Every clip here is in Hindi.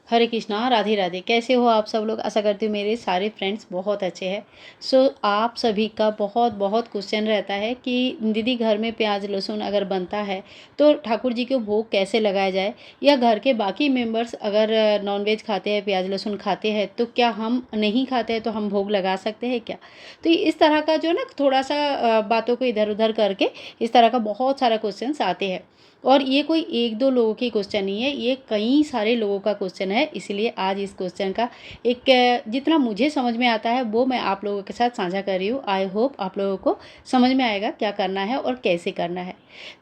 हरे कृष्णा, राधे राधे। कैसे हो आप सब लोग? आशा करती हूँ मेरे सारे फ्रेंड्स बहुत अच्छे हैं। आप सभी का बहुत बहुत क्वेश्चन रहता है कि दीदी घर में प्याज लहसुन अगर बनता है तो ठाकुर जी को भोग कैसे लगाया जाए, या घर के बाकी मेंबर्स अगर नॉनवेज खाते हैं, प्याज लहसुन खाते हैं, तो क्या हम नहीं खाते हैं तो हम भोग लगा सकते हैं क्या? तो इस तरह का जो ना थोड़ा सा बातों को इधर उधर करके इस तरह का बहुत सारा क्वेश्चन आते हैं। और ये कोई एक दो लोगों की क्वेश्चन नहीं है, ये कई सारे लोगों का क्वेश्चन है। इसलिए आज इस क्वेश्चन का एक जितना मुझे समझ में आता है वो मैं आप लोगों के साथ साझा कर रही हूँ। आई होप आप लोगों को समझ में आएगा क्या करना है और कैसे करना है।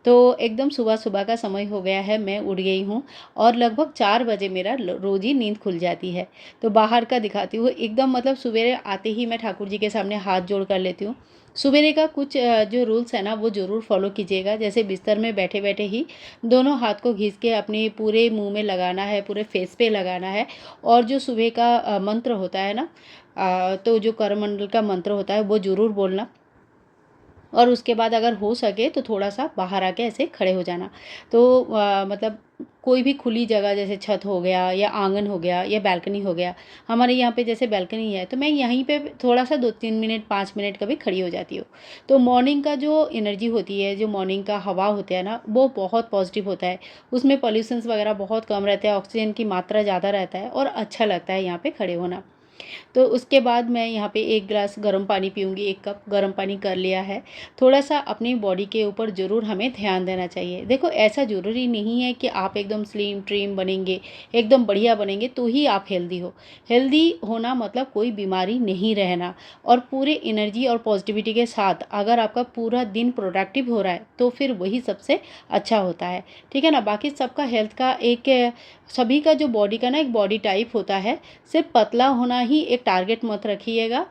तो एकदम सुबह सुबह का समय हो गया है, मैं उठ गई हूँ और लगभग 4 बजे मेरा रोज़ ही नींद खुल जाती है। तो बाहर का दिखाती हूँ, एकदम मतलब सवेरे आते ही मैं ठाकुर जी के सामने हाथ जोड़ कर लेती हूँ। सवेरे का कुछ जो रूल्स है ना वो ज़रूर फॉलो कीजिएगा। जैसे बिस्तर में बैठे बैठे ही दोनों हाथ को घिस के अपने पूरे मुंह में लगाना है, पूरे फेस पे लगाना है। और जो सुबह का मंत्र होता है ना, तो जो करमंडल का मंत्र होता है वो ज़रूर बोलना। और उसके बाद अगर हो सके तो थोड़ा सा बाहर आके ऐसे खड़े हो जाना। तो मतलब कोई भी खुली जगह जैसे छत हो गया या आंगन हो गया या बालकनी हो गया, हमारे यहाँ पे जैसे बालकनी है तो मैं यहीं पे थोड़ा सा 2-3 मिनट 5 मिनट कभी खड़ी हो जाती हूँ। तो मॉर्निंग का जो एनर्जी होती है, जो मॉर्निंग का हवा होता है ना, वो बहुत पॉजिटिव होता है। उसमें पॉल्यूशंस वगैरह बहुत कम रहते हैं, ऑक्सीजन की मात्रा ज़्यादा रहता है और अच्छा लगता है यहाँ पे खड़े होना। तो उसके बाद मैं यहाँ पे 1 ग्लास गर्म पानी पीऊँगी, 1 कप गर्म पानी कर लिया है। थोड़ा-सा अपनी बॉडी के ऊपर ज़रूर हमें ध्यान देना चाहिए। देखो, ऐसा ज़रूरी नहीं है कि आप एकदम स्लिम ट्रिम बनेंगे, एकदम बढ़िया बनेंगे तो ही आप हेल्दी हो। हेल्दी होना मतलब कोई बीमारी नहीं रहना, और पूरे एनर्जी और पॉजिटिविटी के साथ अगर आपका पूरा दिन प्रोडक्टिव हो रहा है तो फिर वही सबसे अच्छा होता है। ठीक है ना? बाकी सबका हेल्थ का एक सभी का जो बॉडी का ना एक बॉडी टाइप होता है। सिर्फ पतला होना ही एक टारगेट मत रखिएगा।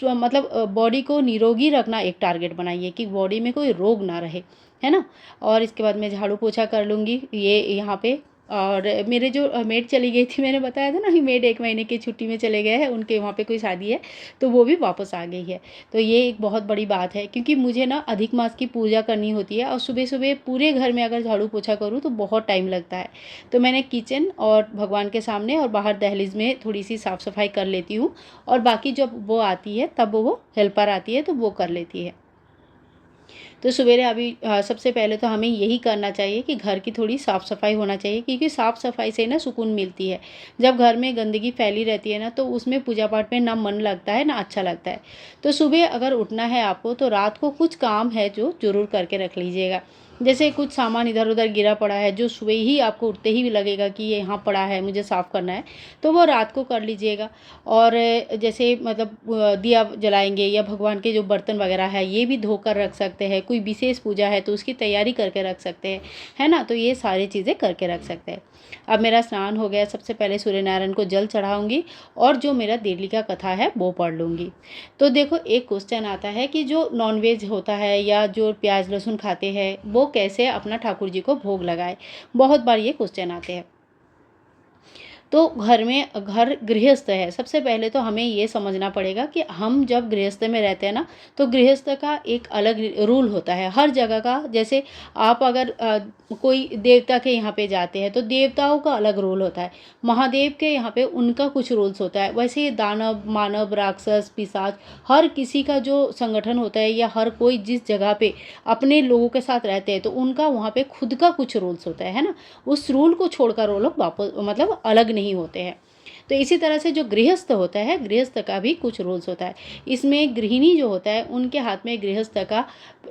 मतलब बॉडी को निरोगी रखना एक टारगेट बनाइए कि बॉडी में कोई रोग ना रहे, है ना? और इसके बाद मैं झाड़ू पोछा कर लूँगी ये यहाँ पे। और मेरे जो मेड चली गई थी, मैंने बताया था ना कि मेड 1 महीने की छुट्टी में चले गए हैं, उनके वहाँ पे कोई शादी है, तो वो भी वापस आ गई है। तो ये एक बहुत बड़ी बात है, क्योंकि मुझे ना अधिक मास की पूजा करनी होती है और सुबह-सुबह पूरे घर में अगर झाड़ू पोछा करूँ तो बहुत टाइम लगता है। तो मैंने किचन और भगवान के सामने और बाहर दहलीज में थोड़ी-सी साफ-सफाई कर लेती हूँ, और बाकी जब वो आती है तब वो हेल्पर आती है तो वो कर लेती है। तो सवेरे अभी सबसे पहले तो हमें यही करना चाहिए कि घर की थोड़ी साफ़-सफ़ाई होना चाहिए, क्योंकि साफ़-सफ़ाई से ना सुकून मिलती है। जब घर में गंदगी फैली रहती है ना, तो उसमें पूजा-पाठ में ना मन लगता है, ना अच्छा लगता है। तो सुबह अगर उठना है आपको तो रात को कुछ काम है जो ज़रूर करके रख लीजिएगा। जैसे कुछ सामान इधर-उधर गिरा पड़ा है जो सुबह ही आपको उठते ही लगेगा कि ये यहाँ पड़ा है, मुझे साफ़ करना है, तो वो रात को कर लीजिएगा। और जैसे मतलब दिया जलाएँगे या भगवान के जो बर्तन वग़ैरह है ये भी धोकर रख सकते हैं। कोई विशेष पूजा है तो उसकी तैयारी करके रख सकते हैं, है ना? तो ये सारी चीज़ें करके रख सकते हैं। अब मेरा स्नान हो गया, सबसे पहले सूर्य नारायण को जल चढ़ाऊँगी और जो मेरा डेली का कथा है वो पढ़ लूँगी। तो देखो, एक क्वेश्चन आता है कि जो नॉन-वेज होता है या जो प्याज़ लहसुन खाते हैं वो कैसे अपना ठाकुर जी को भोग लगाएँ? बहुत बार ये क्वेश्चन आते हैं। तो घर में घर गृहस्थ है, सबसे पहले तो हमें ये समझना पड़ेगा कि हम जब गृहस्थ में रहते हैं ना, तो गृहस्थ का एक अलग रूल होता है हर जगह का। जैसे आप अगर कोई देवता के यहाँ पे जाते हैं तो देवताओं का अलग रोल होता है, महादेव के यहाँ पे उनका कुछ रूल्स होता है। वैसे ही दानव, मानव, राक्षस, पिशाच, हर किसी का जो संगठन होता है या हर कोई जिस जगह पे अपने लोगों के साथ रहते हैं तो उनका वहाँ पे खुद का कुछ रूल्स होता है ना? उस रूल को छोड़कर वो लोग वापस मतलब अलग नहीं होते हैं। तो इसी तरह से जो गृहस्थ होता है, गृहस्थ का भी कुछ रूल्स होता है। इसमें गृहिणी जो होता है उनके हाथ में गृहस्थ का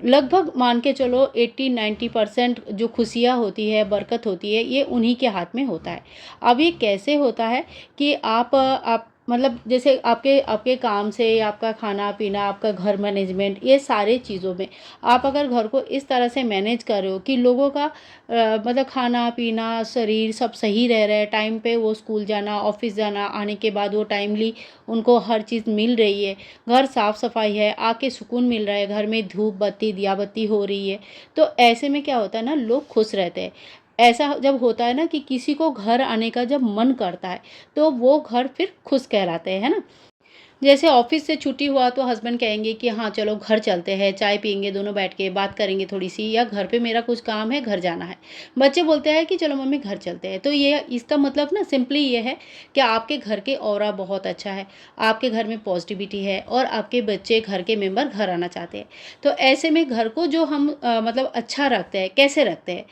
लगभग मान के चलो 80-90% जो खुशियाँ होती है, बरकत होती है, ये उन्हीं के हाथ में होता है। अब ये कैसे होता है कि आप मतलब जैसे आपके आपके काम से आपका खाना-पीना, आपका घर मैनेजमेंट, ये सारे चीज़ों में आप अगर घर को इस तरह से मैनेज कर रहे हो कि लोगों का मतलब खाना-पीना, शरीर सब सही रह रहा है, टाइम पे वो स्कूल जाना, ऑफ़िस जाना, आने के बाद वो टाइमली उनको हर चीज़ मिल रही है, घर साफ़-सफ़ाई है, आके सुकून मिल रहा है, घर में धूप-बत्ती, दिया-बत्ती हो रही है, तो ऐसे में क्या होता है ना, लोग खुश रहते हैं। ऐसा जब होता है ना कि किसी को घर आने का जब मन करता है, तो वो घर फिर खुश कहलाते हैं, है ना? जैसे ऑफिस से छुट्टी हुआ तो हस्बैंड कहेंगे कि हाँ चलो घर चलते हैं, चाय पिएँगे दोनों बैठ के, बात करेंगे थोड़ी-सी, या घर पे मेरा कुछ काम है, घर जाना है। बच्चे बोलते हैं कि चलो मम्मी घर चलते हैं। तो ये इसका मतलब ना सिंपली ये है कि आपके घर के ऑरा बहुत अच्छा है, आपके घर में पॉजिटिविटी है और आपके बच्चे, घर के मेंबर घर आना चाहते हैं। तो ऐसे में घर को जो हम मतलब अच्छा रखते हैं, कैसे रखते हैं?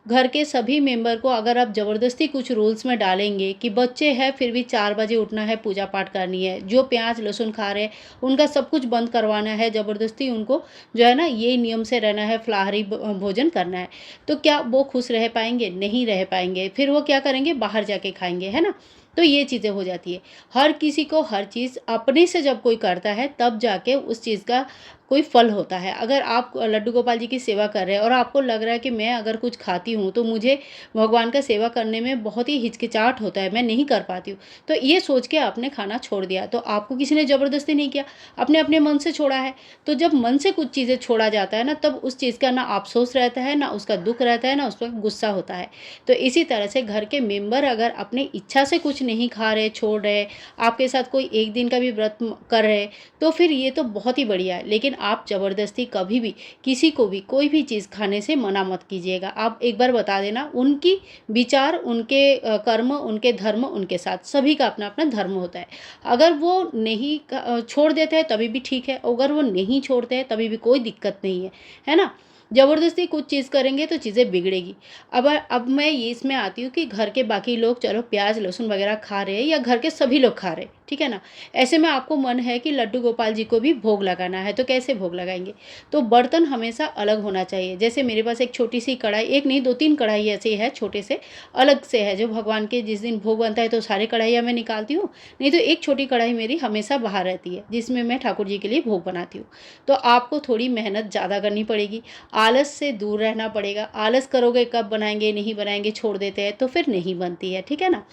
घर के सभी मेंबर को अगर आप ज़बरदस्ती कुछ रूल्स में डालेंगे कि बच्चे हैं फिर भी 4 बजे उठना है, पूजा पाठ करनी है, जो प्याज़ लहसुन खा रहे हैं उनका सब कुछ बंद करवाना है, ज़बरदस्ती उनको जो है ना ये नियम से रहना है, फलाहारी भोजन करना है, तो क्या वो खुश रह पाएँगे? नहीं रह पाएँगे। फिर वो क्या करेंगे? बाहर जाके खाएँगे, है ना? तो ये चीज़ें हो जाती है। हर किसी को हर चीज़ अपने से जब कोई करता है तब जाके उस चीज़ का कोई फल होता है। अगर आप लड्डू गोपाल जी की सेवा कर रहे हैं और आपको लग रहा है कि मैं अगर कुछ खाती हूँ तो मुझे भगवान का सेवा करने में बहुत ही हिचकिचाहट होता है, मैं नहीं कर पाती हूँ। तो ये सोच के आपने खाना छोड़ दिया, तो आपको किसी ने ज़बरदस्ती नहीं किया, आपने अपने मन से छोड़ा है। तो जब मन से कुछ चीज़ें छोड़ा जाता है ना, तब उस चीज़ का ना अफ़सोस रहता है, ना उसका दुःख रहता है, ना उस पर गुस्सा होता है। तो इसी तरह से घर के मेंबर अगर अपनी इच्छा से कुछ नहीं खा रहे, छोड़ रहे, आपके साथ कोई 1 दिन का भी व्रत कर रहे, तो फिर ये तो बहुत ही बढ़िया है। लेकिन आप ज़बरदस्ती कभी भी किसी को भी कोई भी चीज़ खाने से मना मत कीजिएगा। आप एक बार बता देना, उनकी विचार, उनके कर्म, उनके धर्म उनके साथ, सभी का अपना-अपना धर्म होता है। अगर वो नहीं छोड़ देते हैं तभी भी ठीक है, अगर वो नहीं छोड़ते हैं तभी भी कोई दिक्कत नहीं है, है ना? ज़बरदस्ती कुछ चीज़ करेंगे तो चीज़ें बिगड़ेगी। अब मैं ये इसमें आती हूँ कि घर के बाकी लोग चलो प्याज़, लहसुन वग़ैरह खा रहे हैं या घर के सभी लोग खा रहे हैं, ठीक है ना? ऐसे में आपको मन है कि लड्डू गोपाल जी को भी भोग लगाना है, तो कैसे भोग लगाएँगे? तो बर्तन हमेशा अलग होना चाहिए। जैसे मेरे पास एक छोटी-सी कढ़ाई, एक नहीं 2-3 कढ़ाई ऐसे है छोटे से, अलग से है, जो भगवान के जिस दिन भोग बनता है तो सारी कढ़ाइयाँ मैं निकालती हूँ, नहीं तो एक छोटी कढ़ाई मेरी हमेशा बाहर रहती है, जिसमें मैं ठाकुर जी के लिए भोग बनाती हूँ। तो आपको थोड़ी मेहनत ज़्यादा करनी पड़ेगी, आलस से दूर रहना पड़ेगा। आलस करोगे कब बनाएँगे, नहीं बनाएँगे, छोड़ देते हैं, तो फिर नहीं बनती है, ठीक है ना?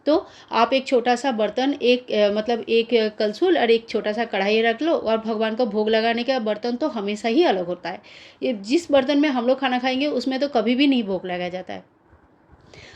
तो आप एक छोटा-सा बर्तन, एक मतलब एक कलछुल और एक छोटा-सा कढ़ाई रख लो, और भगवान को भोग लगाने का बर्तन तो हमेशा ही अलग होता है। ये जिस बर्तन में हम लोग खाना खाएँगे उसमें तो कभी भी नहीं भोग लगाया जाता है।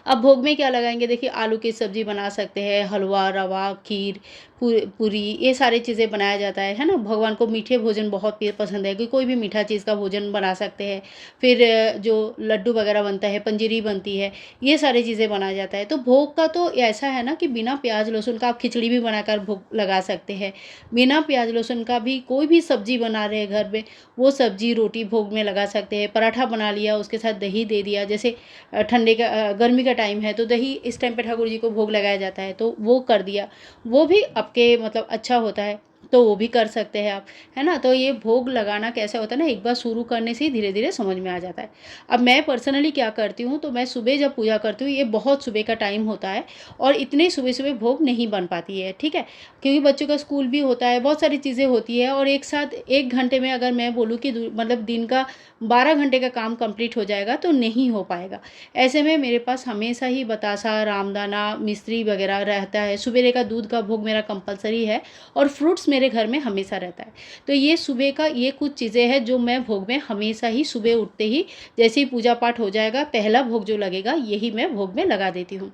अब भोग में क्या लगाएँगे? देखिए, आलू की सब्ज़ी बना सकते हैं, हलवा, रवा, खीर, पूरी, ये सारी चीज़ें बनाया जाता है ना? भगवान को मीठे भोजन बहुत पसंद है कि कोई भी मीठा चीज़ का भोजन बना सकते हैं। फिर जो लड्डू वगैरह बनता है, पंजीरी बनती है, ये सारी चीज़ें बनाया जाता है। तो भोग का तो ऐसा है ना कि बिना प्याज़ लहसुन का आप खिचड़ी भी बनाकर भोग लगा सकते हैं। बिना प्याज़ लहसुन का भी कोई भी सब्ज़ी बना रहे हैं घर में, वो सब्ज़ी, रोटी भोग में लगा सकते हैं। पराठा बना लिया, उसके साथ दही दे दिया, जैसे गर्मी का टाइम है तो दही इस टाइम पे ठाकुर जी को भोग लगाया जाता है, तो वो कर दिया। वो भी आपके मतलब अच्छा होता है, तो वो भी कर सकते हैं आप, है ना? तो ये भोग लगाना कैसा होता है ना, एक बार शुरू करने से ही धीरे-धीरे समझ में आ जाता है। अब मैं पर्सनली क्या करती हूँ, तो मैं सुबह जब पूजा करती हूँ, ये बहुत सुबह का टाइम होता है और इतने सुबह-सुबह भोग नहीं बन पाती है, ठीक है? क्योंकि बच्चों का स्कूल भी होता है, बहुत सारी चीज़ें होती है, और एक साथ 1 घंटे में अगर मैं बोलूँ कि मतलब दिन का 12 घंटे का काम कंप्लीट हो जाएगा, तो नहीं हो पाएगा। ऐसे में मेरे पास हमेशा ही बतासा, रामदाना, मिश्री वगैरह रहता है। सुबेरे का दूध का भोग मेरा कंपल्सरी है, और फ्रूट्स मेरे घर में हमेशा रहता है। तो ये सुबह का ये कुछ चीज़ें हैं जो मैं भोग में हमेशा ही सुबह उठते ही, जैसे ही पूजा पाठ हो जाएगा, पहला भोग जो लगेगा यही मैं भोग में लगा देती हूँ।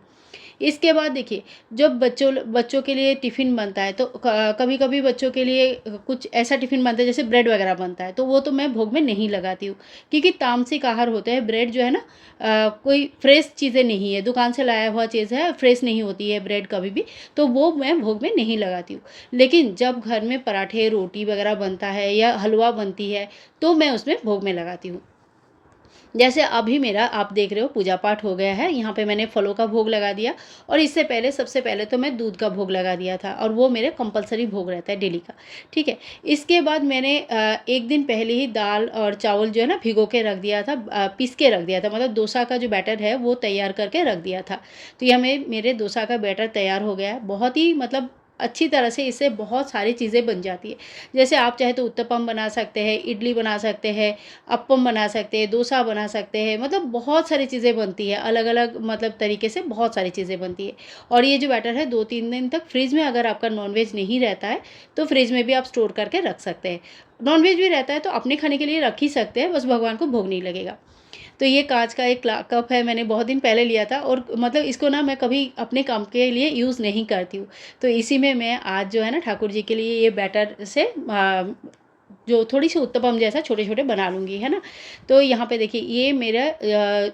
इसके बाद देखिए, जब बच्चों के लिए टिफ़िन बनता है, तो कभी-कभी बच्चों के लिए कुछ ऐसा टिफ़िन बनता है जैसे ब्रेड वगैरह बनता है, तो वो तो मैं भोग में नहीं लगाती हूँ। क्योंकि तामसिक आहार होते हैं, ब्रेड जो है ना कोई फ्रेश चीज़ें नहीं है, दुकान से लाया हुआ चीज़ है, फ्रेश नहीं होती है ब्रेड कभी भी, तो वो मैं भोग में नहीं लगाती हूँ। लेकिन जब घर में पराठे, रोटी वगैरह बनता है या हलवा बनती है, तो मैं उसमें भोग में लगाती हूँ। जैसे अभी मेरा आप देख रहे हो पूजा पाठ हो गया है, यहाँ पे मैंने फलों का भोग लगा दिया, और इससे पहले सबसे पहले तो मैं दूध का भोग लगा दिया था, और वो मेरे कंपल्सरी भोग रहता है डेली का, ठीक है। इसके बाद मैंने 1 दिन पहले ही दाल और चावल जो है ना भिगो के रख दिया था, पीस के रख दिया था, मतलब डोसा का जो बैटर है वो तैयार करके रख दिया था। तो ये मेरे डोसा का बैटर तैयार हो गया है, बहुत ही मतलब अच्छी तरह से इससे बहुत सारी चीज़ें बन जाती है। जैसे आप चाहे तो उत्तपम बना सकते हैं, इडली बना सकते हैं, अप्पम बना सकते हैं, डोसा बना सकते हैं, मतलब बहुत सारी चीज़ें बनती है, अलग-अलग मतलब तरीके से बहुत सारी चीज़ें बनती है। और ये जो बैटर है 2-3 दिन तक फ्रिज में, अगर आपका नॉन-वेज नहीं रहता है, तो फ्रिज में भी आप स्टोर करके रख सकते हैं। नॉन-वेज भी रहता है तो अपने खाने के लिए रख ही सकते हैं, बस भगवान को भोग नहीं लगेगा। तो ये कांच का एक कप है, मैंने बहुत दिन पहले लिया था और मतलब इसको ना मैं कभी अपने काम के लिए यूज़ नहीं करती हूँ। तो इसी में मैं आज जो है ना ठाकुर जी के लिए ये बैटर से जो थोड़ी-सी उत्तपम जैसा छोटे-छोटे बना लूँगी, है ना? तो यहाँ पे देखिए ये मेरा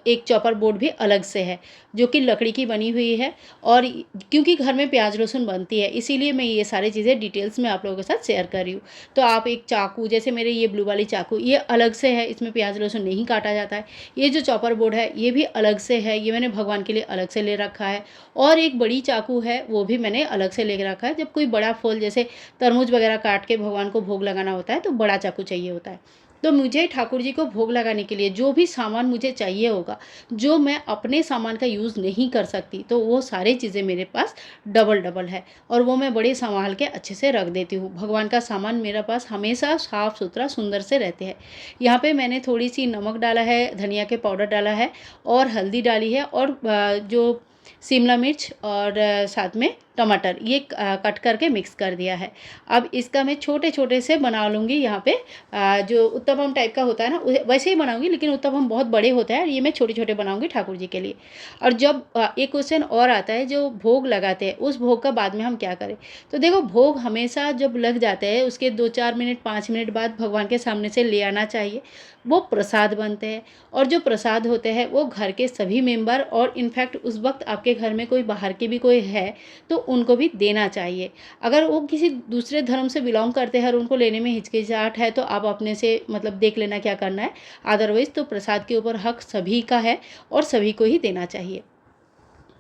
एक चॉपर बोर्ड भी अलग से है, जो कि लकड़ी की बनी हुई है और क्योंकि घर में प्याज़ लहसुन बनती है, इसीलिए मैं ये सारी चीज़ें डिटेल्स में आप लोगों के साथ शेयर कर रही हूँ। तो आप एक चाकू जैसे मेरे ये ब्लू वाली चाकू, ये अलग से है, इसमें प्याज़ लहसुन नहीं काटा जाता है। ये जो चॉपर बोर्ड है, ये भी अलग से है, ये मैंने भगवान के लिए अलग से ले रखा है और एक बड़ी चाकू है, वो भी मैंने अलग से ले रखा है। जब कोई बड़ा फल जैसे तरबूज वगैरह काट के भगवान को भोग लगाना होता है, तो बड़ा चाकू चाहिए होता है। तो मुझे ठाकुर जी को भोग लगाने के लिए जो भी सामान मुझे चाहिए होगा, जो मैं अपने सामान का यूज़ नहीं कर सकती, तो वो सारी चीज़ें मेरे पास डबल-डबल है और वो मैं बड़े सँभाल के अच्छे से रख देती हूँ। भगवान का सामान मेरे पास हमेशा साफ-सुथरा सुंदर से रहते हैं। यहाँ पे मैंने थोड़ी-सी नमक डाला है, धनिया के पाउडर डाला है और हल्दी डाली है और जो शिमला मिर्च और साथ में टमाटर ये कट करके मिक्स कर दिया है। अब इसका मैं छोटे-छोटे से बना लूँगी यहाँ पे जो उत्तपम टाइप का होता है ना वैसे ही बनाऊँगी, लेकिन उत्तपम बहुत बड़े होते हैं और ये मैं छोटे-छोटे बनाऊँगी ठाकुर जी के लिए। और जब एक क्वेश्चन और आता है जो भोग लगाते हैं, उस भोग का बाद में हम क्या करें? तो देखो भोग हमेशा जब लग जाते हैं उसके 2-4 मिनट 5 मिनट बाद भगवान के सामने से ले आना चाहिए। वो प्रसाद बनते हैं और जो प्रसाद होते हैं वो घर के सभी मेंबर और इनफैक्ट उस वक़्त आपके घर में कोई बाहर के भी कोई है, तो उनको भी देना चाहिए। अगर वो किसी दूसरे धर्म से बिलॉन्ग करते हैं और उनको लेने में हिचकिचाहट है, तो आप अपने से मतलब देख लेना क्या करना है। अदरवाइज़ तो प्रसाद के ऊपर हक सभी का है और सभी को ही देना चाहिए।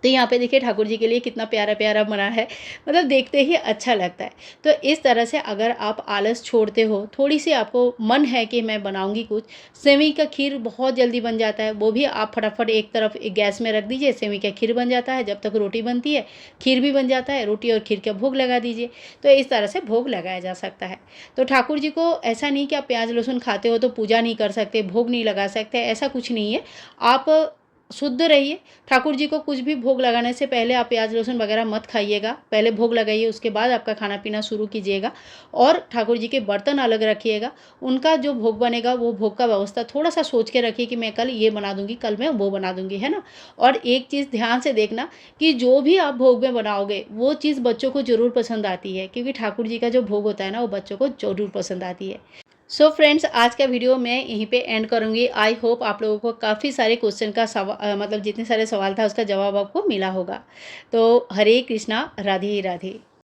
तो यहाँ पे देखिए ठाकुर जी के लिए कितना प्यारा-प्यारा बना है, मतलब देखते ही अच्छा लगता है। तो इस तरह से अगर आप आलस छोड़ते हो, थोड़ी-सी आपको मन है कि मैं बनाऊँगी कुछ, सेवई का खीर बहुत जल्दी बन जाता है, वो भी आप फटाफट एक तरफ गैस में रख दीजिए, सेवई का खीर बन जाता है, जब तक रोटी बनती है, खीर भी बन जाता है, रोटी और खीर का भोग लगा दीजिए। तो इस तरह से भोग लगाया जा सकता है। तो ठाकुर जी को ऐसा नहीं कि आप प्याज़ लहसुन खाते हो तो पूजा नहीं कर सकते, भोग नहीं लगा सकते, ऐसा कुछ नहीं है। आप शुद्ध रहिए, ठाकुर जी को कुछ भी भोग लगाने से पहले आप प्याज़ लहसुन वगैरह मत खाइएगा, पहले भोग लगाइए उसके बाद आपका खाना-पीना शुरू कीजिएगा और ठाकुर जी के बर्तन अलग रखिएगा। उनका जो भोग बनेगा वो भोग का व्यवस्था थोड़ा-सा सोच के रखिए कि मैं कल ये बना दूँगी, कल मैं वो बना दूँगी, है ना? और एक चीज़ ध्यान से देखना कि जो भी आप भोग में बनाओगे, वो चीज़ बच्चों को ज़रूर पसंद आती है क्योंकि ठाकुर जी का जो भोग होता है ना, वो बच्चों को ज़रूर पसंद आती है। सो फ्रेंड्स आज का वीडियो मैं यहीं पे एंड करूँगी। आई होप आप लोगों को काफ़ी सारे क्वेश्चन का मतलब जितने सारे सवाल था उसका जवाब आपको मिला होगा। तो हरे कृष्णा, राधे राधे।